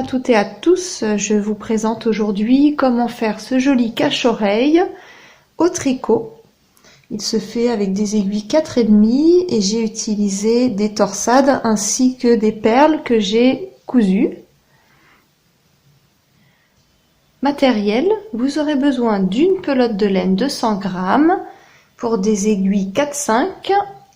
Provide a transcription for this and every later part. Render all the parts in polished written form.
à toutes et à tous, je vous présente aujourd'hui comment faire ce joli cache-oreille au tricot. Il se fait avec des aiguilles 4,5 et j'ai utilisé des torsades ainsi que des perles que j'ai cousues. Matériel, vous aurez besoin d'une pelote de laine de 100 g pour des aiguilles 4,5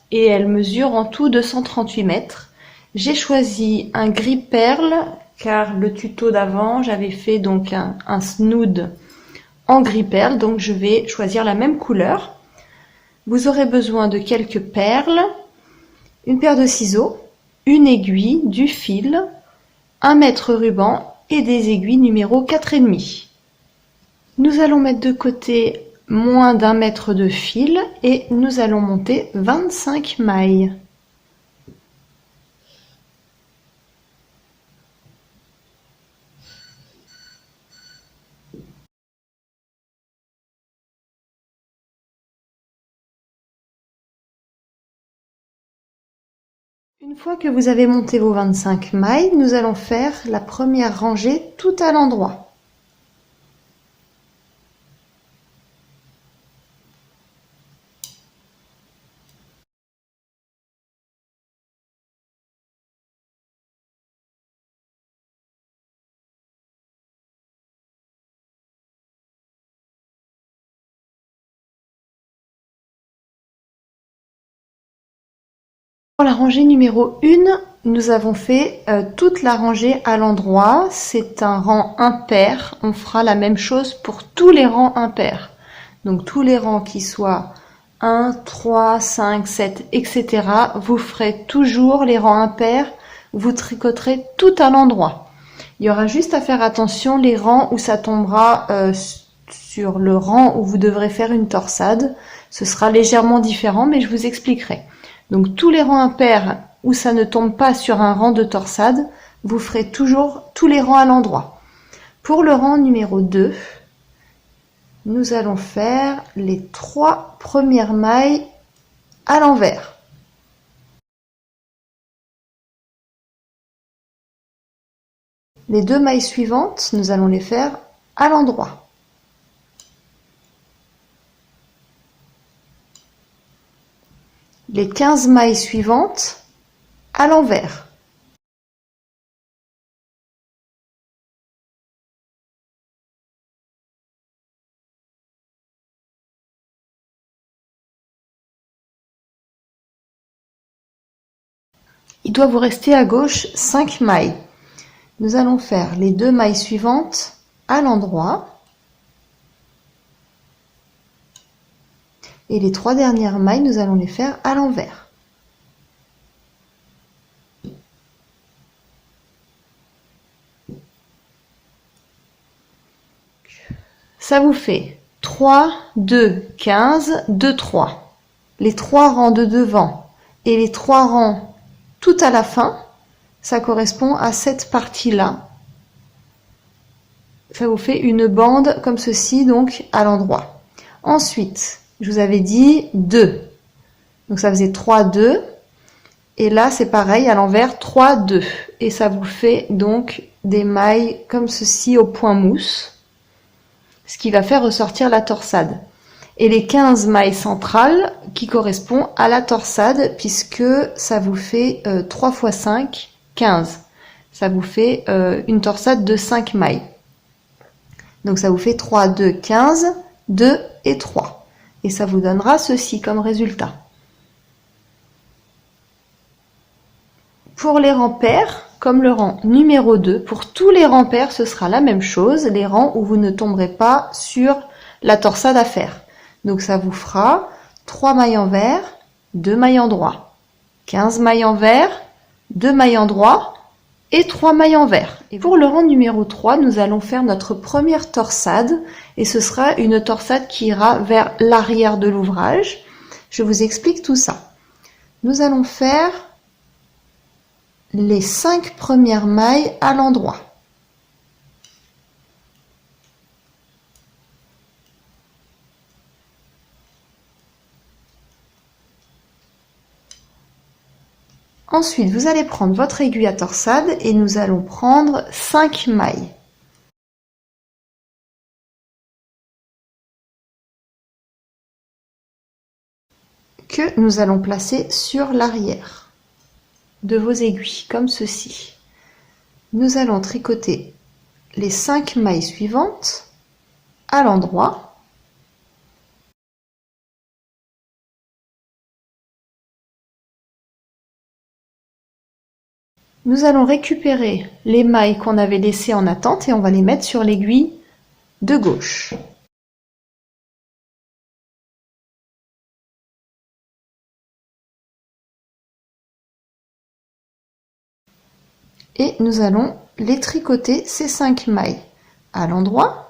et elle mesure en tout 238 mètres. J'ai choisi un gris perle car le tuto d'avant j'avais fait donc un snood en gris perle, donc je vais choisir la même couleur. Vous aurez besoin de quelques perles, une paire de ciseaux, une aiguille, du fil, un mètre ruban et des aiguilles numéro 4,5. Nous allons mettre de côté moins d'1 mètre de fil et nous allons monter 25 mailles. Une fois que vous avez monté vos 25 mailles, nous allons faire la première rangée tout à l'endroit. Pour la rangée numéro 1, nous avons fait toute la rangée à l'endroit. C'est un rang impair. On fera la même chose pour tous les rangs impairs. Donc tous les rangs qui soient 1, 3, 5, 7, etc. Vous ferez toujours les rangs impairs. Vous tricoterez tout à l'endroit. Il y aura juste à faire attention les rangs où ça tombera sur le rang où vous devrez faire une torsade. Ce sera légèrement différent, mais je vous expliquerai. Donc tous les rangs impairs où ça ne tombe pas sur un rang de torsade, vous ferez toujours tous les rangs à l'endroit. Pour le rang numéro 2, nous allons faire les 3 premières mailles à l'envers. Les 2 mailles suivantes, nous allons les faire à l'endroit. Les 15 mailles suivantes à l'envers. Il doit vous rester à gauche 5 mailles. Nous allons faire les 2 mailles suivantes à l'endroit. Et les 3 dernières mailles, nous allons les faire à l'envers. Ça vous fait 3, 2, 15, 2, 3. Les 3 rangs de devant et les 3 rangs tout à la fin, ça correspond à cette partie-là. Ça vous fait une bande comme ceci, donc à l'endroit. Ensuite, je vous avais dit 2. Donc ça faisait 3, 2. Et là, c'est pareil, à l'envers, 3, 2. Et ça vous fait donc des mailles comme ceci au point mousse, ce qui va faire ressortir la torsade. Et les 15 mailles centrales qui correspondent à la torsade, puisque ça vous fait 3 x 5, 15. Ça vous fait une torsade de 5 mailles. Donc ça vous fait 3, 2, 15, 2 et 3. Et ça vous donnera ceci comme résultat. Pour les rangs pairs, comme le rang numéro 2, pour tous les rangs pairs, ce sera la même chose, les rangs où vous ne tomberez pas sur la torsade à faire. Donc ça vous fera 3 mailles envers, 2 mailles endroit, 15 mailles envers, 2 mailles endroit et 3 mailles envers. Et pour le rang numéro 3, nous allons faire notre première torsade et ce sera une torsade qui ira vers l'arrière de l'ouvrage. Je vous explique tout ça. Nous allons faire les 5 premières mailles à l'endroit. Ensuite, vous allez prendre votre aiguille à torsade et nous allons prendre 5 mailles. Que nous allons placer sur l'arrière de vos aiguilles, comme ceci. Nous allons tricoter les 5 mailles suivantes à l'endroit. Nous allons récupérer les mailles qu'on avait laissées en attente et on va les mettre sur l'aiguille de gauche. Et nous allons les tricoter, ces 5 mailles, à l'endroit.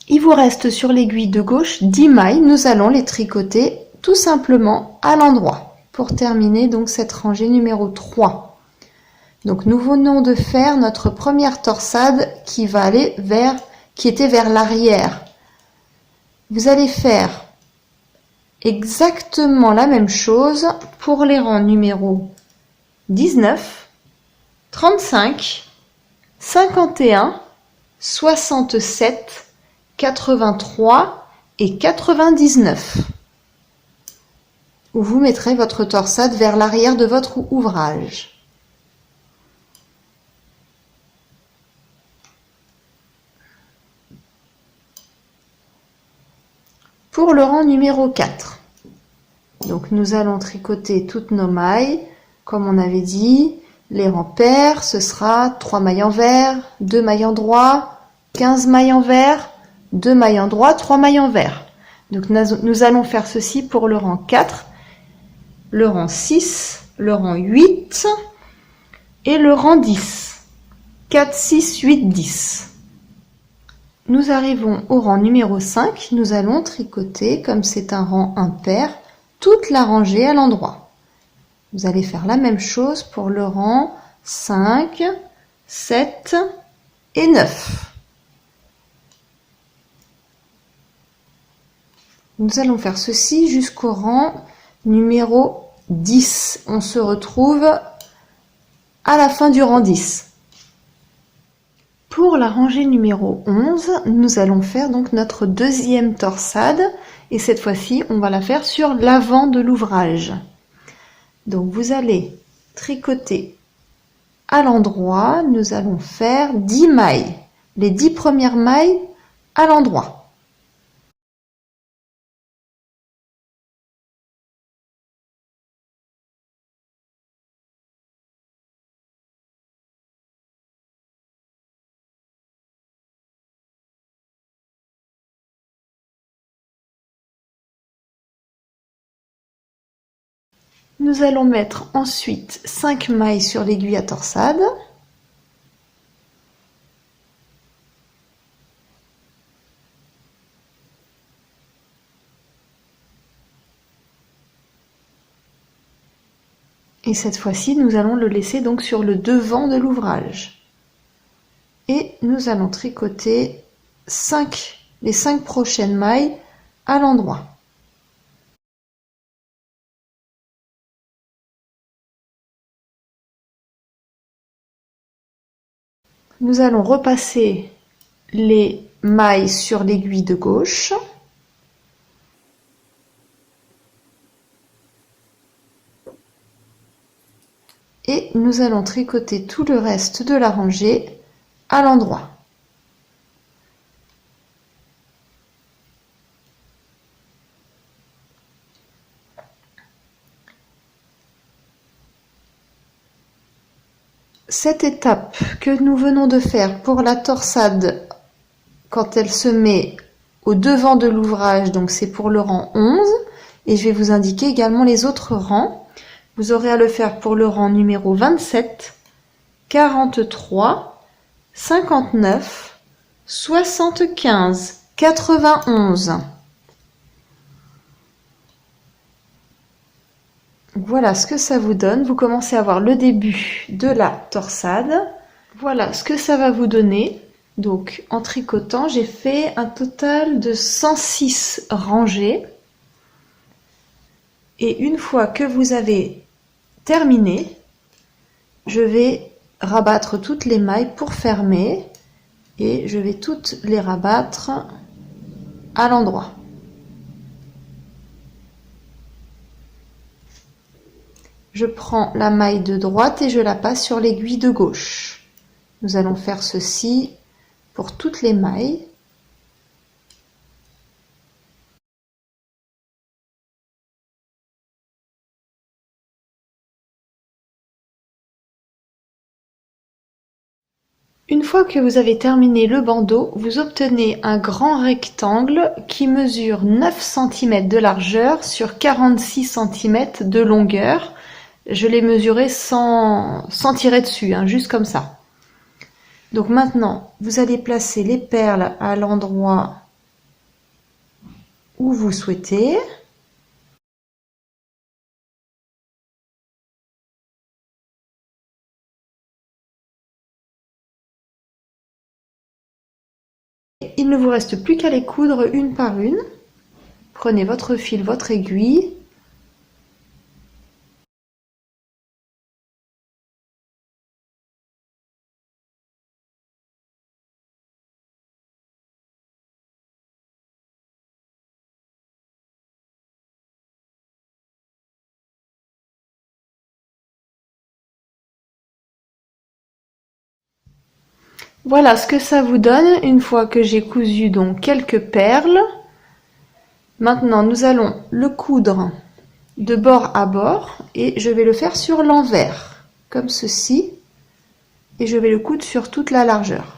Il vous reste sur l'aiguille de gauche 10 mailles, nous allons les tricoter tout simplement à l'endroit pour terminer donc cette rangée numéro 3. Donc nous venons de faire notre première torsade qui était vers l'arrière. Vous allez faire exactement la même chose pour les rangs numéro 19, 35, 51, 67, 83 et 99. Où vous mettrez votre torsade vers l'arrière de votre ouvrage. Pour le rang numéro 4, donc nous allons tricoter toutes nos mailles, comme on avait dit, les rangs pairs, ce sera 3 mailles envers, 2 mailles en droit, 15 mailles envers, 2 mailles en droit, 3 mailles envers. Donc nous allons faire ceci pour le rang 4, le rang 6, le rang 8 et le rang 10. 4, 6, 8, 10. Nous arrivons au rang numéro 5, nous allons tricoter, comme c'est un rang impair, toute la rangée à l'endroit. Vous allez faire la même chose pour le rang 5, 7 et 9. Nous allons faire ceci jusqu'au rang numéro 10. On se retrouve à la fin du rang 10. Pour la rangée numéro 11, nous allons faire donc notre deuxième torsade et cette fois-ci, on va la faire sur l'avant de l'ouvrage. Donc vous allez tricoter à l'endroit, nous allons faire 10 mailles, les 10 premières mailles à l'endroit. Nous allons mettre ensuite 5 mailles sur l'aiguille à torsade. Et cette fois-ci, nous allons le laisser donc sur le devant de l'ouvrage. Et nous allons tricoter les 5 prochaines mailles à l'endroit. Nous allons repasser les mailles sur l'aiguille de gauche. Et nous allons tricoter tout le reste de la rangée à l'endroit. Cette étape que nous venons de faire pour la torsade, quand elle se met au devant de l'ouvrage, donc c'est pour le rang 11, et je vais vous indiquer également les autres rangs. Vous aurez à le faire pour le rang numéro 27, 43, 59, 75, 91. Voilà ce que ça vous donne. Vous commencez à voir le début de la torsade. Voilà ce que ça va vous donner. Donc en tricotant, j'ai fait un total de 106 rangées. Et une fois que vous avez terminé, je vais rabattre toutes les mailles pour fermer et je vais toutes les rabattre à l'endroit. Je prends la maille de droite et je la passe sur l'aiguille de gauche. Nous allons faire ceci pour toutes les mailles. Une fois que vous avez terminé le bandeau, vous obtenez un grand rectangle qui mesure 9 cm de largeur sur 46 cm de longueur. Je l'ai mesuré sans tirer dessus, hein, juste comme ça. Donc maintenant, vous allez placer les perles à l'endroit où vous souhaitez. Il ne vous reste plus qu'à les coudre une par une. Prenez votre fil, votre aiguille. Voilà ce que ça vous donne une fois que j'ai cousu donc quelques perles. Maintenant, nous allons le coudre de bord à bord et je vais le faire sur l'envers, comme ceci, et je vais le coudre sur toute la largeur.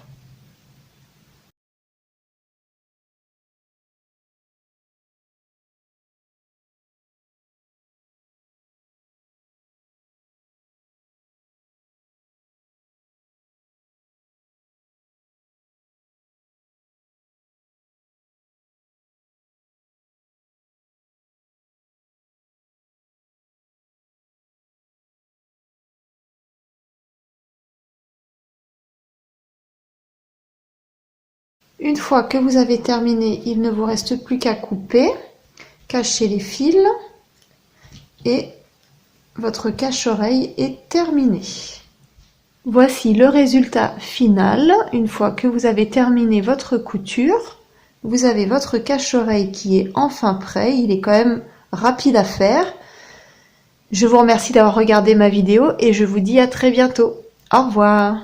Une fois que vous avez terminé, il ne vous reste plus qu'à couper, cacher les fils et votre cache-oreille est terminé. Voici le résultat final. Une fois que vous avez terminé votre couture, vous avez votre cache-oreille qui est enfin prêt. Il est quand même rapide à faire. Je vous remercie d'avoir regardé ma vidéo et je vous dis à très bientôt. Au revoir.